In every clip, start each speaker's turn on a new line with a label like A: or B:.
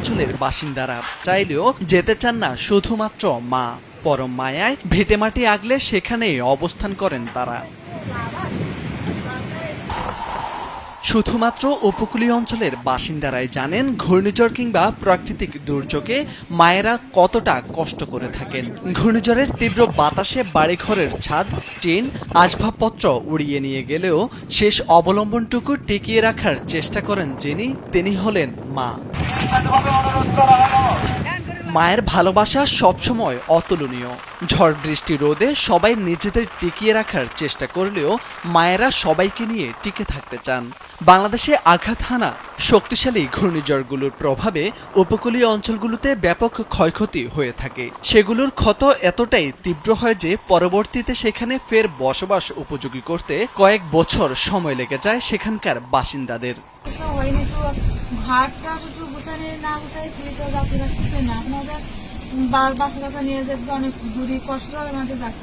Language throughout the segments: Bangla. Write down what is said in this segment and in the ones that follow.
A: অঞ্চলের বাসিন্দারা চাইলেও যেতে চান না শুধুমাত্র মা, পরম মায়ায় ভিটেমাটি আগলে সেখানেই অবস্থান করেন তারা। শুধুমাত্র উপকূলীয় অঞ্চলের বাসিন্দারাই জানেন ঘূর্ণিঝড় কিংবা প্রাকৃতিক দুর্যোগে মায়েরা কতটা কষ্ট করে থাকেন। ঘূর্ণিঝড়ের তীব্র বাতাসে বাড়িঘরের ছাদ, টিন, আসবাবপত্র উড়িয়ে নিয়ে গেলেও শেষ অবলম্বনটুকু টিকিয়ে রাখার চেষ্টা করেন যিনি, তিনি হলেন মা। মায়ের ভালোবাসা সবসময় অতুলনীয়। ঝড় বৃষ্টি রোদে সবাই নিজেদের টিকিয়ে রাখার চেষ্টা করলেও মায়েরা সবাইকে নিয়ে টিকে থাকতে চান। বাংলাদেশে আঘাত হানা শক্তিশালী ঘূর্ণিঝড়গুলোর প্রভাবে উপকূলীয় অঞ্চলগুলোতে ব্যাপক ক্ষয়ক্ষতি হয়ে থাকে। সেগুলোর ক্ষত এতটাই তীব্র হয় যে পরবর্তীতে সেখানে ফের বসবাস উপযোগী করতে কয়েক বছর সময় লেগে যায় সেখানকার বাসিন্দাদের।
B: ঘাটটা একটু গুছানো না গুছাই তো যাতে রাখতেছে না আপনাদের বাসা নিয়ে যেতে অনেক দূরে কষ্ট হবে আমাদের যাতে।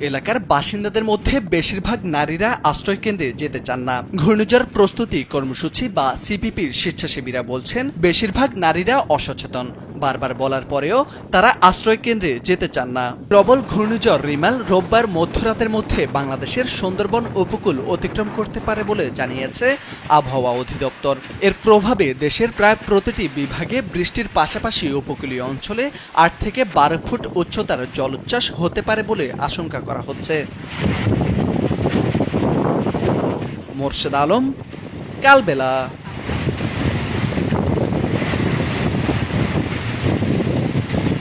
A: এলাকার বাসিন্দাদের মধ্যে বেশিরভাগ নারীরা আশ্রয় কেন্দ্রে যেতে চান না। ঘূর্ণিঝড় প্রস্তুতি কর্মসূচি বা সিপিপির স্বেচ্ছাসেবীরা বলছেন বেশিরভাগ নারীরা অসচেতন। বারবার বলার পরেও তারা আশ্রয় কেন্দ্রে যেতে চান না। প্রবল ঘূর্ণিঝড় রিমাল রোববার মধ্যরাতের মধ্যে বাংলাদেশের সুন্দরবন উপকূল অতিক্রম করতে পারে বলে জানিয়েছে আবহাওয়া অধিদপ্তর। এর প্রভাবে দেশের প্রায় প্রতিটি বিভাগে বৃষ্টির পাশাপাশি উপকূলীয় অঞ্চলে ৮ থেকে ১২ ফুট উচ্চতার জলোচ্ছ্বাস হতে পারে বলে আশঙ্কা করা হচ্ছে। মোর্শেদ আলম, কালবেলা।